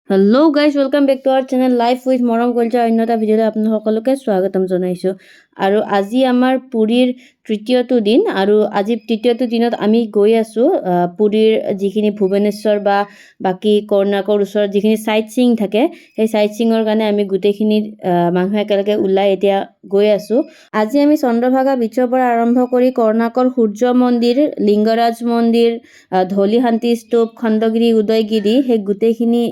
Hello' guys, welcome back to our channel life with Morom culture. অন্য এটা ভিডিঅ'লৈ আপোনালোক সকলোকে স্বাগতম জনাইছোঁ। আৰু আজি আমাৰ পুৰীৰ তৃতীয়টো দিন, আৰু আজি তৃতীয়টো দিনত আমি গৈ আছোঁ পুৰীৰ যিখিনি ভুৱনেশ্বৰ বা বাকী কৰ্ণাটকৰ ওচৰত যিখিনি চাইট ছিইং থাকে, সেই চাইট ছিইঙৰ কাৰণে আমি গোটেইখিনি মানুহ একেলগে ওলাই এতিয়া গৈ আছোঁ। আজি আমি চন্দ্ৰভাগা বিচৰ পৰা আৰম্ভ কৰি কৰ্ণাটকৰ সূৰ্য মন্দিৰ, লিংগৰাজ মন্দিৰ, ধৌলি শান্তি স্তূপ, খণ্ডগিৰি, উদয়গিৰি, সেই গোটেইখিনি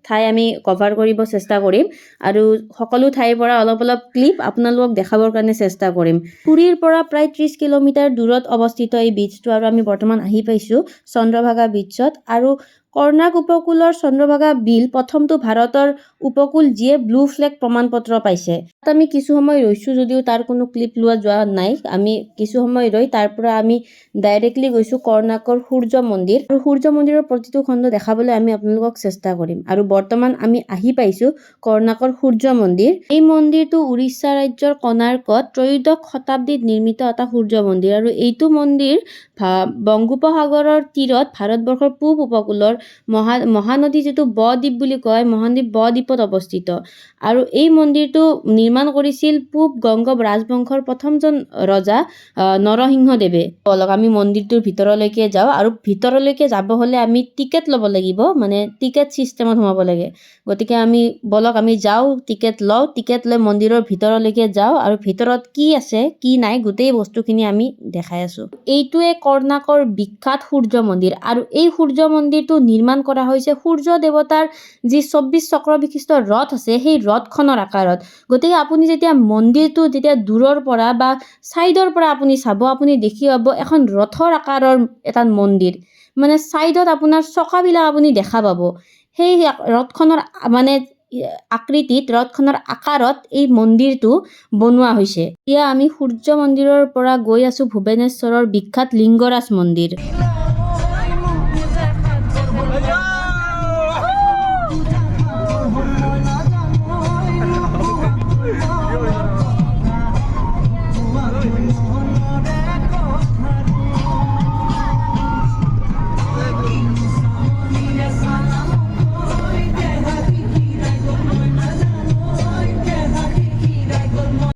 ঠাই আমি কভাৰ কৰিব চেষ্টা কৰিম আৰু সকলো ঠাইৰ পৰা অলপ অলপ ক্লিপ আপোনালোকক দেখাবৰ কাৰণে চেষ্টা কৰিম। পুৰীৰ পৰা প্ৰায় 30 কিলোমিটাৰ দূৰত অৱস্থিত এই বিচটো, আৰু আমি বৰ্তমান আহি পাইছোঁ চন্দ্ৰভাগা বিচত। আৰু কৰ্ণাটক উপকূলৰ চন্দ্ৰভাগা বিল প্ৰথমটো ভাৰতৰ উপকূল যিয়ে ব্লু ফ্লেগ প্ৰমাণ পত্ৰ পাইছে। তাত আমি কিছু সময় ৰৈছোঁ, যদিও তাৰ কোনো ক্লিপ লোৱা যোৱা নাই। আমি কিছু সময় ৰৈ তাৰ পৰা আমি ডাইৰেক্টলি গৈছোঁ কৰ্ণাটকৰ সূৰ্য মন্দিৰ, আৰু সূৰ্য মন্দিৰৰ প্ৰতিটো খণ্ড দেখাবলৈ আমি আপোনালোকক চেষ্টা কৰিম। আৰু বৰ্তমান আমি আহি পাইছোঁ কৰ্ণাটকৰ সূৰ্য মন্দিৰ। এই মন্দিৰটো উৰিষ্যা ৰাজ্যৰ কোণাৰ্কত ত্ৰয়োদশ শতাব্দীত নিৰ্মিত এটা সূৰ্য মন্দিৰ, আৰু এইটো মন্দিৰ বংগোপসাগৰৰ তীৰত ভাৰতবৰ্ষৰ পূব উপকূলৰ মহানদী যিটো ব-দ্বীপ বুলি কয়, মহানদী ব-দ্বীপত অৱস্থিত। আৰু এই মন্দিৰটো নিৰ্মাণ কৰিছিল পূব গংগ ৰাজবংশৰ প্ৰথমজন ৰজা নৰসিংহদেৱে। বলক আমি মন্দিৰটোৰ ভিতৰলৈকে যাওঁ, আৰু ভিতৰলৈকে যাব হ'লে আমি টিকেট ল'ব লাগিব, মানে টিকেট চিষ্টেমত সোমাব লাগে। গতিকে বলক আমি যাওঁ, টিকেট লওঁ, টিকেট লৈ মন্দিৰৰ ভিতৰলৈকে যাওঁ, আৰু ভিতৰত কি আছে কি নাই গোটেই বস্তুখিনি আমি দেখাই আছোঁ। এইটোৱে কৰ্ণাটকৰ বিখ্যাত সূৰ্য মন্দিৰ, আৰু এই সূৰ্য মন্দিৰটো নিৰ্মাণ কৰা হৈছে সূৰ্য দেৱতাৰ যি 24 চক্ৰ বিশিষ্ট ৰথ আছে, সেই ৰথখনৰ আকাৰত। গতিকে আপুনি যেতিয়া মন্দিৰটো দূৰৰ পৰা বা ছাইডৰ পৰা আপুনি চাব, আপুনি দেখি পাব এখন ৰথৰ আকাৰৰ এটা মন্দিৰ, মানে ছাইডত আপোনাৰ চকাবিলাক আপুনি দেখা পাব। সেই ৰথখনৰ মানে আকৃতিত, ৰথখনৰ আকাৰত এই মন্দিৰটো বনোৱা হৈছে। এতিয়া আমি সূৰ্য মন্দিৰৰ পৰা গৈ আছোঁ ভুৱনেশ্বৰৰ বিখ্যাত লিংগৰাজ মন্দিৰ।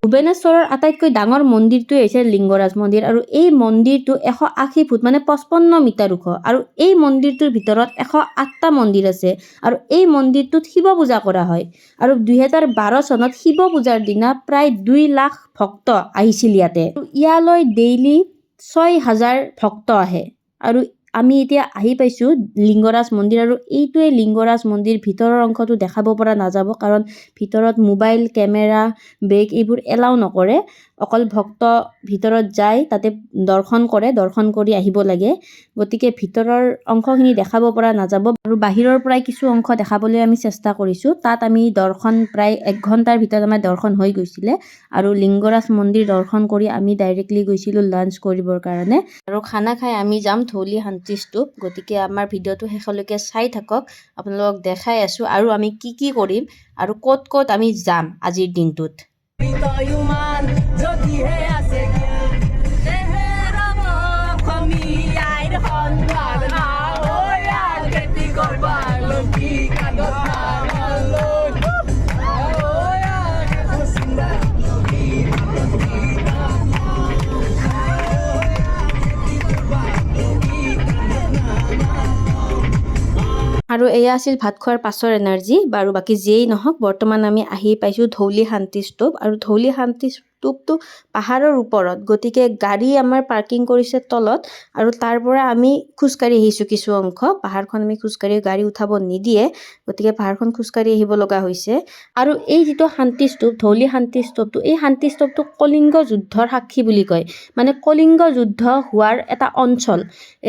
ভুৱনেশ্বৰৰ আটাইতকৈ ডাঙৰ মন্দিৰটোৱে হৈছে লিংগৰাজ মন্দিৰ, আৰু এই মন্দিৰটো 180 ফুট মানে 55 মিটাৰ ওখ। আৰু এই মন্দিৰটোৰ ভিতৰত 108টা মন্দিৰ আছে, আৰু এই মন্দিৰটোত শিৱ পূজা কৰা হয়। আৰু 2012 চনত শিৱ পূজাৰ দিনা প্ৰায় 2 লাখ ভক্ত আহিছিল ইয়াতে। ইয়ালৈ ডেইলি 6,000 ভক্ত আহে। আৰু আমি এতিয়া আহি পাইছোঁ লিংগৰাজ মন্দিৰ, আৰু এইটোৱে লিংগৰাজ মন্দিৰ। ভিতৰৰ অংশটো দেখাব পৰা নাযাব, কাৰণ ভিতৰত মোবাইল, কেমেৰা, বেগ এইবোৰ এলাও নকৰে। অকল ভক্ত ভিতৰত যায়, তাতে দৰ্শন কৰে, দৰ্শন কৰি আহিব লাগে। গতিকে ভিতৰৰ অংশখিনি দেখাব পৰা নাযাব, আৰু বাহিৰৰ পৰাই কিছু অংশ দেখাবলৈ আমি চেষ্টা কৰিছোঁ। তাত আমি দৰ্শন প্ৰায় 1 ঘণ্টাৰ ভিতৰত আমাৰ দৰ্শন হৈ গৈছিলে। আৰু লিংগৰাজ মন্দিৰ দৰ্শন কৰি আমি ডাইৰেক্টলি গৈছিলোঁ লাঞ্চ কৰিবৰ কাৰণে, আৰু খানা খাই আমি যাম ধৌলি শান্তি স্তূপ। গতিকে আমাৰ ভিডিঅ'টো শেষলৈকে চাই থাকক, আপোনালোকক দেখাই আছোঁ আৰু আমি কি কি কৰিম আৰু ক'ত ক'ত আমি যাম আজিৰ দিনটোত। আৰু এয়া আছিল ভাত খোৱাৰ পাছৰ এনাৰ্জি। বাৰু বাকী যিয়েই নহওক, বৰ্তমান আমি আহি পাইছোঁ ধৌলি শান্তি স্তূপ, আৰু ধৌলি শান্তি স্তূপটো পাহাৰৰ ওপৰত। গতিকে গাড়ী আমাৰ পাৰ্কিং কৰিছে তলত, আৰু তাৰ পৰা আমি খোজকাঢ়ি আহিছোঁ কিছু অংশ। পাহাৰখন আমি খোজকাঢ়ি, গাড়ী উঠাব নিদিয়ে, গতিকে পাহাৰখন খোজকাঢ়ি আহিব লগা হৈছে। আৰু এই যিটো শান্তি স্তূপ, ধৌলি শান্তি স্তূপটো, এই শান্তি স্তূপটো কলিংগ যুদ্ধৰ সাক্ষী বুলি কয়। মানে কলিংগ যুদ্ধ হোৱাৰ এটা অঞ্চল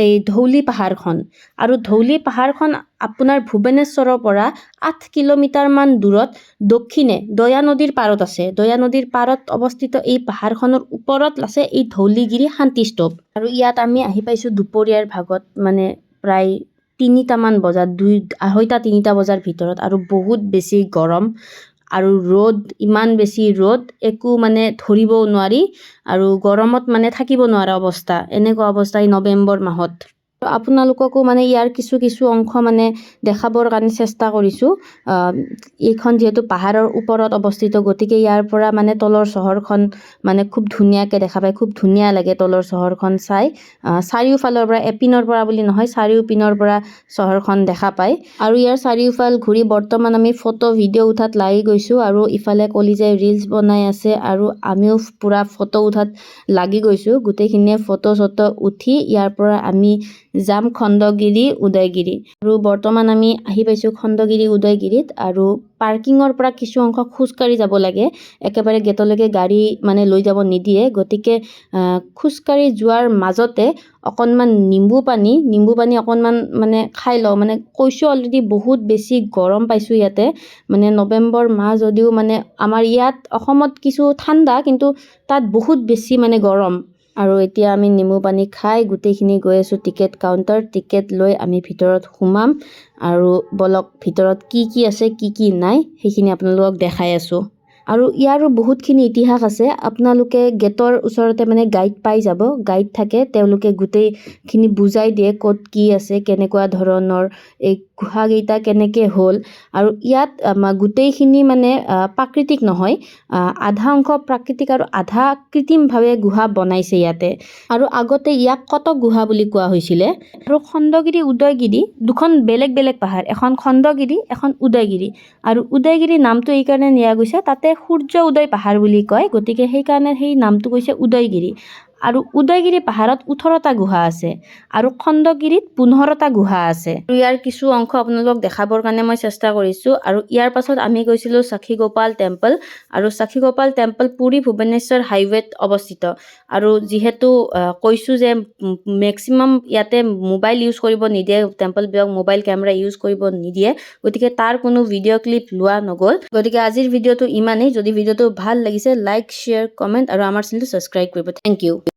এই ধৌলি পাহাৰখন। আৰু ধৌলি পাহাৰখন আপোনাৰ ভুৱনেশ্বৰৰ পৰা 8 কিলোমিটাৰমান দূৰত দক্ষিণে দয়া নদীৰ পাৰত আছে। দয়া নদীৰ পাৰত অৱস্থিত এই পাহাৰখনৰ ওপৰত আছে এই ধৌলিগিৰি শান্তি স্তূপ। আৰু ইয়াত আমি আহি পাইছোঁ দুপৰীয়াৰ ভাগত, মানে প্ৰায় 3টামান বজাত, 2:30-3টা বজাৰ ভিতৰত, আৰু বহুত বেছি গৰম। আৰু ৰ'দ, ইমান বেছি ৰ'দ, একো মানে ধৰিবও নোৱাৰি, আৰু গৰমত মানে থাকিব নোৱাৰা অৱস্থা। এনেকুৱা অৱস্থা এই নৱেম্বৰ মাহত। আপোনালোককো মানে ইয়াৰ কিছু অংশ মানে দেখাবৰ কাৰণে চেষ্টা কৰিছোঁ। এইখন যিহেতু পাহাৰৰ ওপৰত অৱস্থিত, গতিকে ইয়াৰ পৰা মানে তলৰ চহৰখন মানে খুব ধুনীয়াকৈ দেখা পায়, খুব ধুনীয়া লাগে তলৰ চহৰখন চাই। চাৰিওফালৰ পৰা, এপিনৰ পৰা বুলি নহয়, চাৰিওপিনৰ পৰা চহৰখন দেখা পায়। আৰু ইয়াৰ চাৰিওফাল ঘূৰি বৰ্তমান আমি ফটো ভিডিঅ' উঠাত লাগি গৈছোঁ, আৰু ইফালে কলিজাই ৰিলচ বনাই আছে, আৰু আমিও পূৰা ফটো উঠাত লাগি গৈছোঁ। গোটেইখিনিয়ে ফটো চটো উঠি ইয়াৰ পৰা আমি যাম খণ্ডগিৰি উদয়গিৰি। আৰু বৰ্তমান আমি আহি পাইছোঁ খণ্ডগিৰি উদয়গিৰিত, আৰু পাৰ্কিঙৰ পৰা কিছু অংশ খোজকাঢ়ি যাব লাগে। একেবাৰে গেটলৈকে গাড়ী মানে লৈ যাব নিদিয়ে, গতিকে খোজকাঢ়ি যোৱাৰ মাজতে অকণমান নিম্বু পানী অকণমান মানে খাই লওঁ। মানে কৈছোঁ অলৰেডি বহুত বেছি গৰম পাইছোঁ ইয়াতে, মানে নৱেম্বৰ মাহ যদিও মানে আমাৰ ইয়াত অসমত কিছু ঠাণ্ডা, কিন্তু তাত বহুত বেছি মানে গৰম। আৰু এতিয়া আমি নেমু পানী খাই গোটেইখিনি গৈ আছোঁ টিকেট কাউণ্টাৰ। টিকেট লৈ আমি ভিতৰত সোমাম, আৰু বলক ভিতৰত কি আছে কি নাই সেইখিনি আপোনালোকক দেখাই আছোঁ। আৰু ইয়াৰো বহুতখিনি ইতিহাস আছে। আপোনালোকে গেটৰ ওচৰতে মানে গাইড পাই যাব, গাইড থাকে, তেওঁলোকে গোটেইখিনি বুজাই দিয়ে ক'ত কি আছে, কেনেকুৱা ধৰণৰ, এই গুহাকেইটা কেনেকৈ হ'ল। আৰু ইয়াত গোটেইখিনি মানে প্ৰাকৃতিক নহয়, আধা অংশ প্ৰাকৃতিক আৰু আধা কৃত্ৰিমভাৱে গুহা বনাইছে ইয়াতে। আৰু আগতে ইয়াক কটক গুহা বুলি কোৱা হৈছিলে। আৰু খণ্ডগিৰি উদয়গিৰি দুখন বেলেগ বেলেগ পাহাৰ, এখন খণ্ডগিৰি, এখন উদয়গিৰি। আৰু উদয়গিৰি নামটো এইকাৰণে নিয়া গৈছে, তাতে সূৰ্য উদয় পাহাৰ বুলি কয়, গতিকে সেইকাৰণে সেই নামটো কৈছে উদয়গিৰি। আৰু উদয়গিৰি পাহাৰত 18টা গুহা আছে, আৰু খণ্ডগিৰিত 15টা গুহা আছে। আৰু ইয়াৰ কিছু অংশ আপোনালোকক দেখাবৰ কাৰণে মই চেষ্টা কৰিছোঁ। আৰু ইয়াৰ পাছত আমি গৈছিলোঁ সাক্ষীগোপাল টেম্পল, আৰু সাক্ষীগোপাল টেম্পল পুৰী ভুৱনেশ্বৰ হাইৱেত অৱস্থিত। আৰু যিহেতু কৈছোঁ যে মেক্সিমাম ইয়াতে মোবাইল ইউজ কৰিব নিদিয়ে, টেম্পলবিলাক মোবাইল কেমেৰা ইউজ কৰিব নিদিয়ে, গতিকে তাৰ কোনো ভিডিঅ' ক্লিপ লোৱা নগ'ল। গতিকে আজিৰ ভিডিঅ'টো ইমানেই। যদি ভিডিঅ'টো ভাল লাগিছে, লাইক, শ্বেয়াৰ, কমেণ্ট আৰু আমাৰ চেনেলটো ছাবস্ক্ৰাইব কৰিব। Thank U.